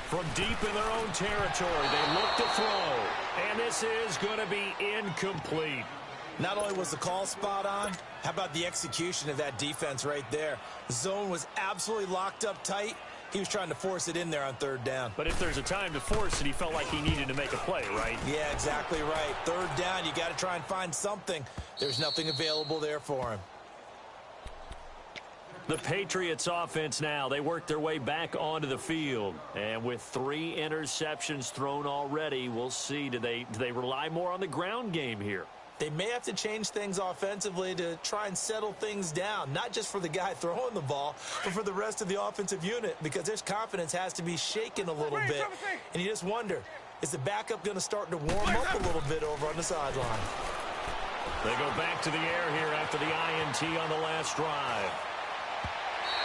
From deep in their own territory, they look to throw. And this is going to be incomplete. Not only was the call spot on, how about the execution of that defense right there? The zone was absolutely locked up tight. He was trying to force it in there on 3rd down. But if there's a time to force it, he felt like he needed to make a play, right? Yeah, exactly right. 3rd down, you got to try and find something. There's nothing available there for him. The Patriots offense now, they work their way back onto the field. And with 3 interceptions thrown already, we'll see. Do they rely more on the ground game here? They may have to change things offensively to try and settle things down, not just for the guy throwing the ball, but for the rest of the offensive unit, because their confidence has to be shaken a little bit. And you just wonder, is the backup going to start to warm up a little bit over on the sideline? They go back to the air here after the INT on the last drive.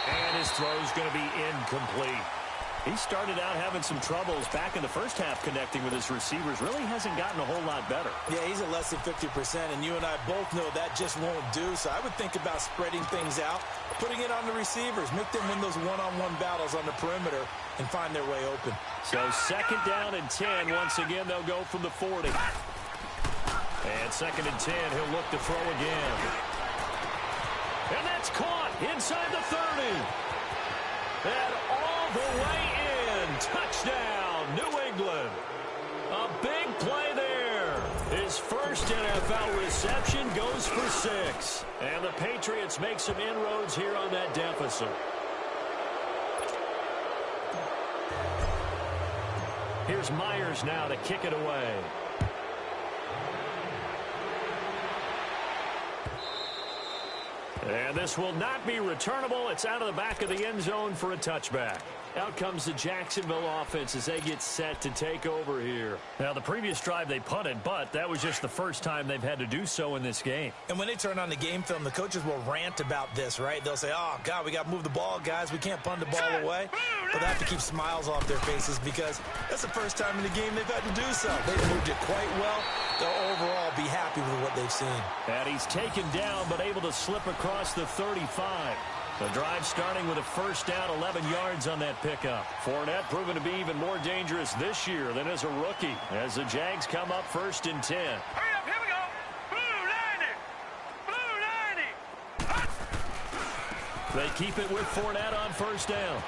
And his throw is going to be incomplete. He started out having some troubles back in the first half connecting with his receivers. Really hasn't gotten a whole lot better. Yeah, he's at less than 50%, and you and I both know that just won't do. So I would think about spreading things out, putting it on the receivers, make them win those one-on-one battles on the perimeter and find their way open. So 2nd down and 10. Once again, they'll go from the 40. And 2nd and 10, he'll look to throw again. And that's caught inside the 30. And all the way in. Touchdown, New England. A big play there. His first NFL reception goes for 6. And the Patriots make some inroads here on that deficit. Here's Myers now to kick it away. And this will not be returnable. It's out of the back of the end zone for a touchback. Out comes the Jacksonville offense as they get set to take over here. Now, the previous drive they punted, but that was just the first time they've had to do so in this game. And when they turn on the game film, the coaches will rant about this, right? They'll say, oh, God, we got to move the ball, guys. We can't punt the ball away. But they have to keep smiles off their faces because that's the first time in the game they've had to do so. They've moved it quite well. They'll overall be happy with what they've seen. And he's taken down but able to slip across the 35. The drive starting with a first down, 11 yards on that pickup. Fournette proven to be even more dangerous this year than as a rookie as the Jags come up 1st and 10. Hurry up, here we go. Blue 90. Blue 90. They keep it with Fournette on first down.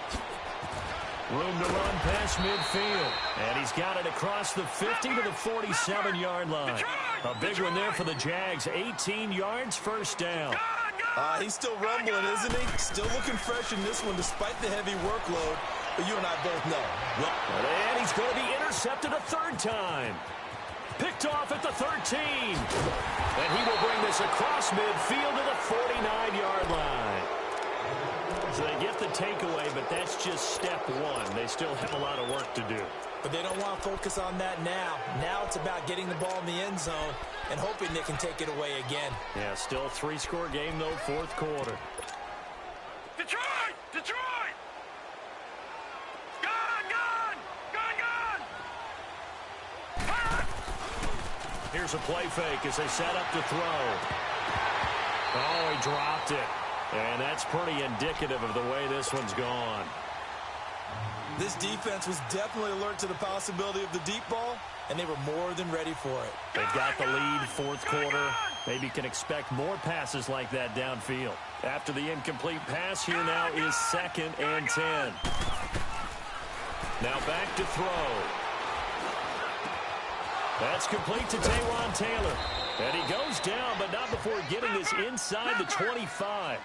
Room to run past midfield. And he's got it across the 50 to the 47-yard line. A big one there for the Jags. 18 yards, first down. He's still rumbling, isn't he? Still looking fresh in this one despite the heavy workload. But you and I both know. And he's going to be intercepted a 3rd time. Picked off at the 13. And he will bring this across midfield to the 49-yard line. So they get the takeaway, but that's just step 1. They still have a lot of work to do. But they don't want to focus on that now. Now it's about getting the ball in the end zone and hoping they can take it away again. Yeah, still a 3-score game, though, 4th quarter. Detroit! Detroit! Gone! Here's a play fake as they set up to throw. Oh, he dropped it. And that's pretty indicative of the way this one's gone. This defense was definitely alert to the possibility of the deep ball, and they were more than ready for it. They've got the lead, 4th quarter. Maybe can expect more passes like that downfield. After the incomplete pass, here now is 2nd and 10. Now back to throw. That's complete to Taywan Taylor. And he goes down, but not before getting this inside the 25.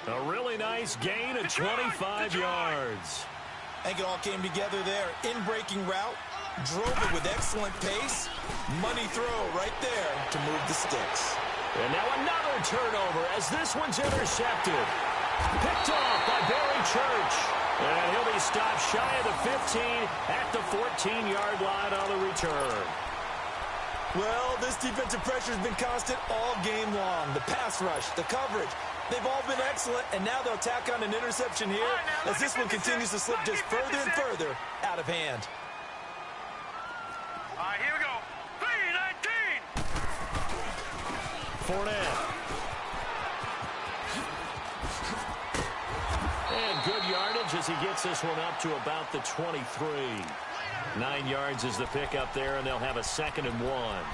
A really nice gain of 25 yards. I think it all came together there. In-breaking route, drove it with excellent pace. Money throw right there to move the sticks. And now another turnover as this one's intercepted. Picked off by Barry Church. And he'll be stopped shy of the 15 at the 14-yard line on the return. Well, this defensive pressure has been constant all game long. The pass rush, the coverage, they've all been excellent, and now they'll tack on an interception here as this one continues to slip just further and further out of hand. All right, here we go. 3-19. Fournette. And good yardage as he gets this one up to about the 23. 9 yards is the pickup there, and they'll have a 2nd and 1.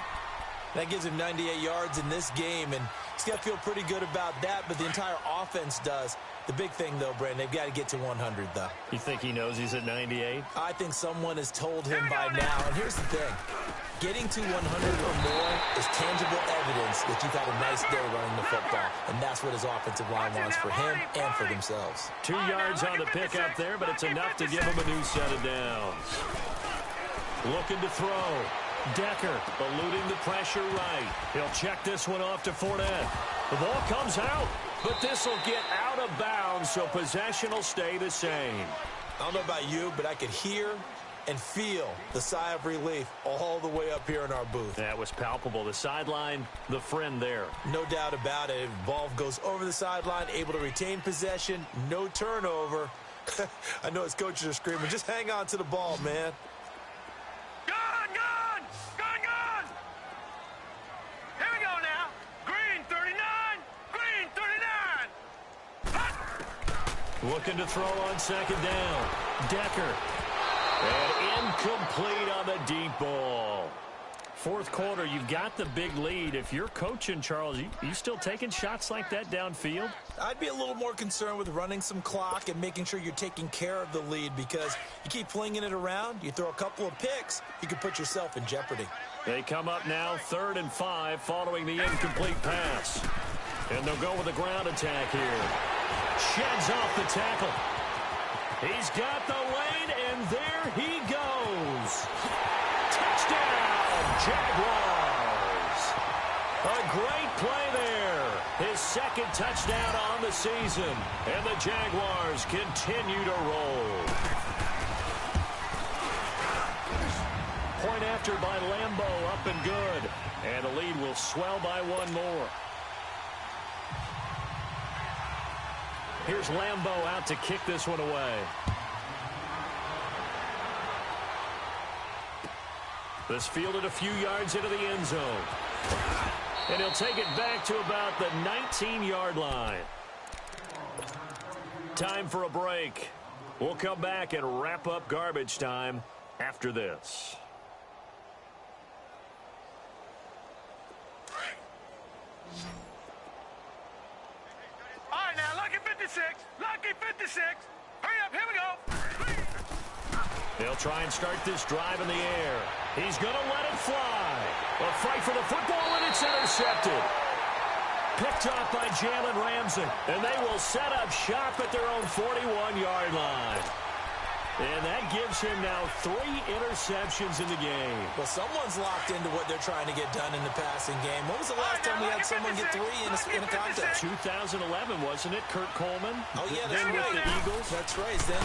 That gives him 98 yards in this game, and he's got to feel pretty good about that, but the entire offense does. The big thing, though, Brandon, they've got to get to 100, though. You think he knows he's at 98? I think someone has told him by now, and here's the thing. Getting to 100 or more is tangible evidence that you've had a nice day running the football, and that's what his offensive line wants for him and for themselves. 2 yards on the pickup there, but it's enough to give him a new set of downs. Looking to throw. Decker eluding the pressure right. He'll check this one off to Fournette. The ball comes out, but this will get out of bounds, so possession will stay the same. I don't know about you, but I could hear and feel the sigh of relief all the way up here in our booth. That was palpable. The sideline, the friend there. No doubt about it. Ball goes over the sideline, able to retain possession, no turnover. I know his coaches are screaming, just hang on to the ball, man. Gun, gun! Gun, gun! Here we go now. Green 39. Green 39. Hot. Looking to throw on second down. Decker. And incomplete on the deep ball. Fourth quarter, you've got the big lead. If you're coaching, Charles, you still taking shots like that downfield? I'd be a little more concerned with running some clock and making sure you're taking care of the lead, because you keep flinging it around, you throw a couple of picks, you can put yourself in jeopardy. They come up now 3rd and 5 following the incomplete pass. And they'll go with a ground attack here. Sheds off the tackle. He's got the lane, and there he goes. Touchdown, Jaguars. A great play there. His second touchdown on the season. And the Jaguars continue to roll. Point after by Lambeau, up and good. And the lead will swell by one more. Here's Lambeau out to kick this one away. This fielded a few yards into the end zone. And he'll take it back to about the 19-yard line. Time for a break. We'll come back and wrap up garbage time after this. All right, now, lucky 56. Lucky 56. Hurry up, here we go. They'll try and start this drive in the air. He's going to let it fly. A fight for the football, and it's intercepted. Picked off by Jalen Ramsey. And they will set up shop at their own 41-yard line. And that gives him now 3 interceptions in the game. Well, someone's locked into what they're trying to get done in the passing game. When was the last time we had someone get 3 in a contest? 2011, wasn't it? Kurt Coleman? Oh, yeah, then that's right. with the Eagles. That's right. Then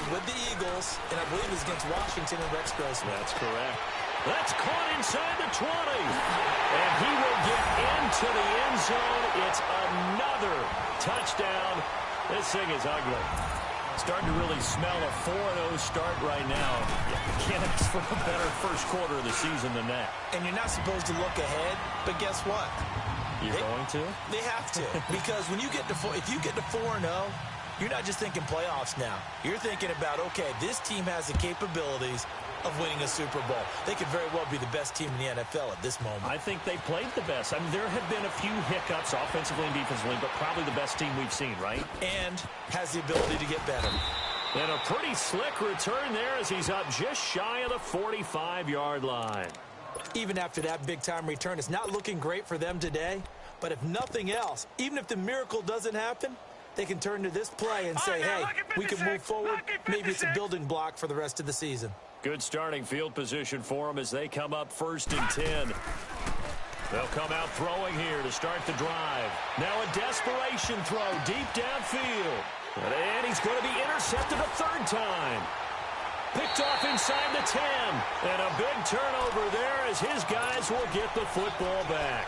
with the Eagles, and I believe it was against Washington and Rex Grossman. That's correct. That's caught inside the 20. And he will get into the end zone. It's another touchdown. This thing is ugly. Starting to really smell a 4-0 start right now. You can't ask for a better first quarter of the season than that. And you're not supposed to look ahead, but guess what? You're going to? They have to. Because when you get to if you get to 4-0, you're not just thinking playoffs now. You're thinking about, okay, this team has the capabilities of winning a Super Bowl. They could very well be the best team in the NFL at this moment. I think they played the best. I mean, there have been a few hiccups offensively and defensively, but probably the best team we've seen, right? And has the ability to get better. And a pretty slick return there as he's up just shy of the 45-yard line. Even after that big-time return, it's not looking great for them today. But if nothing else, even if the miracle doesn't happen, they can turn to this play and say, hey, we can move forward. Maybe it's a building block for the rest of the season. Good starting field position for them as they come up 1st and 10. They'll come out throwing here to start the drive. Now a desperation throw deep downfield. And he's going to be intercepted a 3rd time. Picked off inside the 10. And a big turnover there as his guys will get the football back.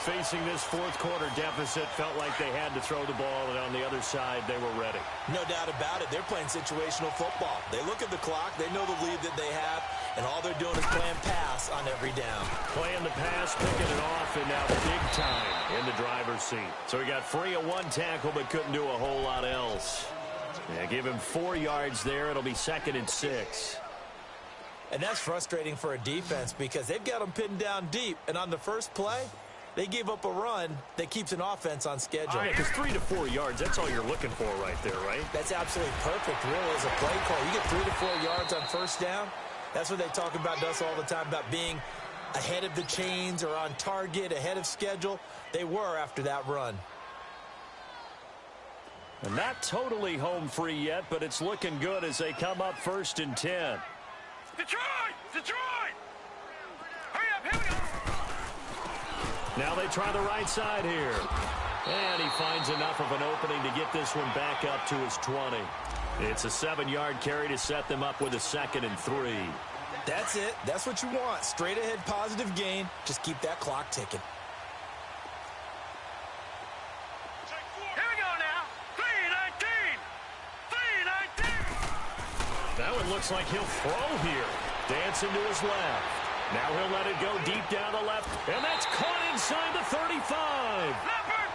Facing this 4th quarter deficit, felt like they had to throw the ball, and on the other side, they were ready. No doubt about it. They're playing situational football. They look at the clock, they know the lead that they have, and all they're doing is playing pass on every down. Playing the pass, picking it off, and now big time in the driver's seat. So he got free of 1 tackle, but couldn't do a whole lot else. Yeah, give him 4 yards there. It'll be 2nd and 6. And that's frustrating for a defense because they've got them pinned down deep, and on the first play, they gave up a run that keeps an offense on schedule. Because 3 to 4 yards, that's all you're looking for right there, right? That's absolutely perfect, really, as a play call. You get 3 to 4 yards on first down. That's what they talk about us all the time, about being ahead of the chains or on target, ahead of schedule. They were after that run. And not totally home free yet, but it's looking good as they come up 1st and 10. Detroit! Detroit! Hurry up, here we go! Now they try the right side here. And he finds enough of an opening to get this one back up to his 20. It's a 7-yard carry to set them up with a 2nd and 3. That's it. That's what you want. Straight ahead positive gain. Just keep that clock ticking. Here we go now. 3-19. That one looks like he'll throw here. Dancing to his left. Now he'll let it go deep down the left. And that's caught inside the 35.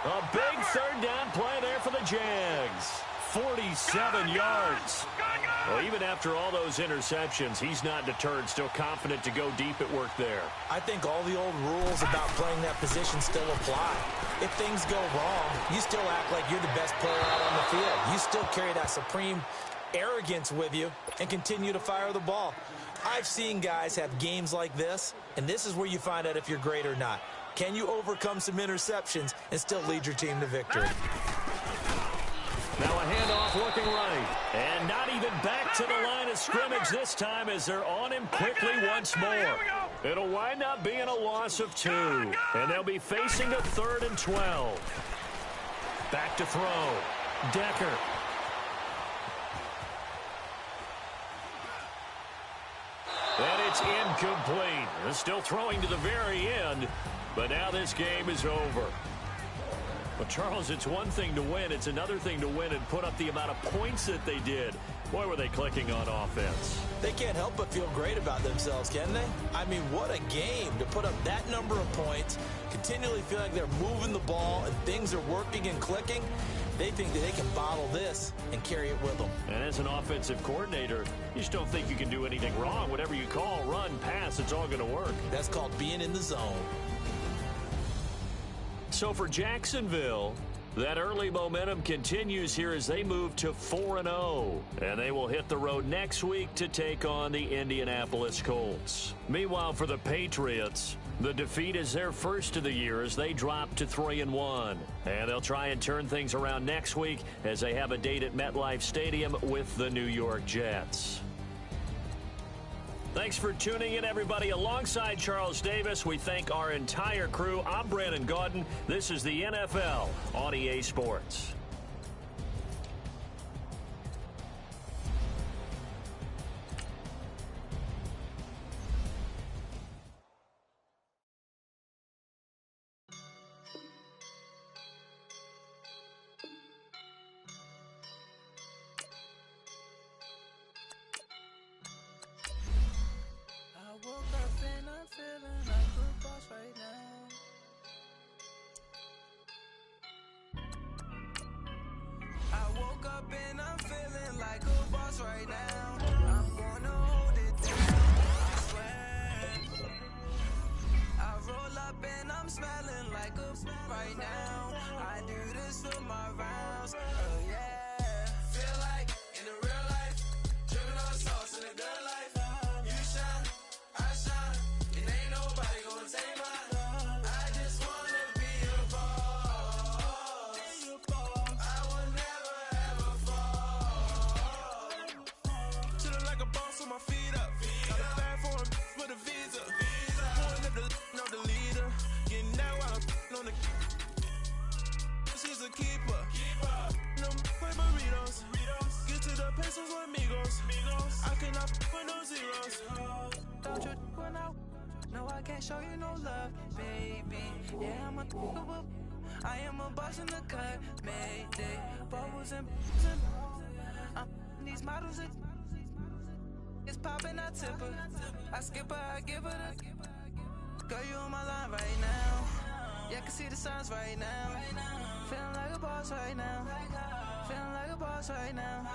A big third down play there for the Jags. 47 yards. Well, even after all those interceptions, he's not deterred, still confident to go deep at work there. I think all the old rules about playing that position still apply. If things go wrong, you still act like you're the best player out on the field. You still carry that supreme arrogance with you and continue to fire the ball. I've seen guys have games like this, and this is where you find out if you're great or not. Can you overcome some interceptions and still lead your team to victory? Now a handoff looking right. And not even back to the line of scrimmage this time as they're on him quickly once more. It'll wind up being a loss of 2. And they'll be facing a 3rd and 12. Back to throw. Decker. And it's incomplete. They're still throwing to the very end. But now this game is over. Well, Charles, it's one thing to win. It's another thing to win and put up the amount of points that they did. Boy, were they clicking on offense. They can't help but feel great about themselves, can they? I mean, what a game to put up that number of points, continually feel like they're moving the ball and things are working and clicking. They think that they can bottle this and carry it with them. And as an offensive coordinator, you just don't think you can do anything wrong. Whatever you call, run, pass, it's all going to work. That's called being in the zone. So for Jacksonville, that early momentum continues here as they move to 4-0. And they will hit the road next week to take on the Indianapolis Colts. Meanwhile, for the Patriots, the defeat is their first of the year as they drop to 3-1. And they'll try and turn things around next week as they have a date at MetLife Stadium with the New York Jets. Thanks for tuning in, everybody. Alongside Charles Davis, we thank our entire crew. I'm Brandon Gaudin. This is the NFL on EA Sports. Show you no love, baby. Yeah, I am a boss in the cut, Mayday. Bubbles and these models it's popping, I tip her. I skip her, I give her the girl, you on my line right now. Yeah, I can see the signs right now. Feeling like a boss right now. Feeling like a boss right now.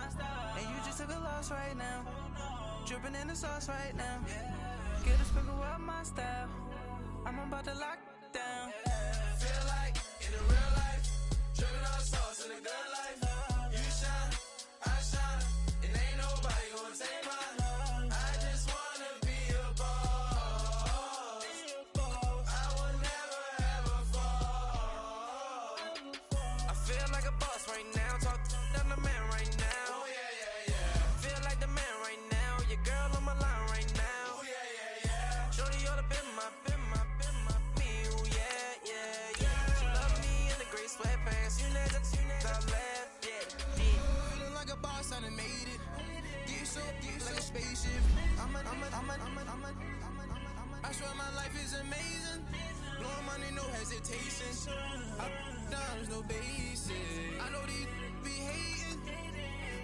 And you just took a loss right now. Dripping in the sauce right now. Get a sprinkle up my style. I'm about to lock down. Feel like in the real life, dripping on sauce in the good life. You shine, I shine, and ain't nobody gonna take mine. I just wanna be a boss. I will never ever fall. I feel like a boss right now. Talk to the man right now. Oh yeah, yeah, yeah. Feel like the man right now. Your girl on my line right now. Oh yeah, yeah, yeah. Shorty oughta been my me. Oh yeah, yeah, yeah. She love me in the gray sweatpants. You never left, yeah. Feeling like a boss, I done made it. Get so like a spaceship. I swear my life is amazing. Blowing money, no hesitation. Dimes, no basic. I know these be hating,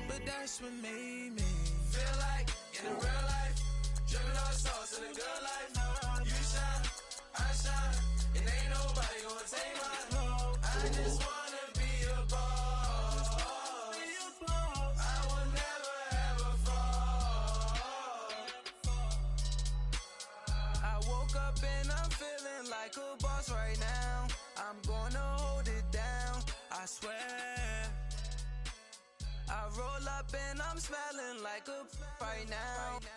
but that's what made me. feel like in the real life, dripping on sauce in the good life. You shine, I shine, and ain't nobody gonna take mine. I just wanna be a boss. I will never ever fall. I woke up and I'm feeling like a boss right now. I'm gonna hold it down, I swear. I roll up and I'm smelling like a right now.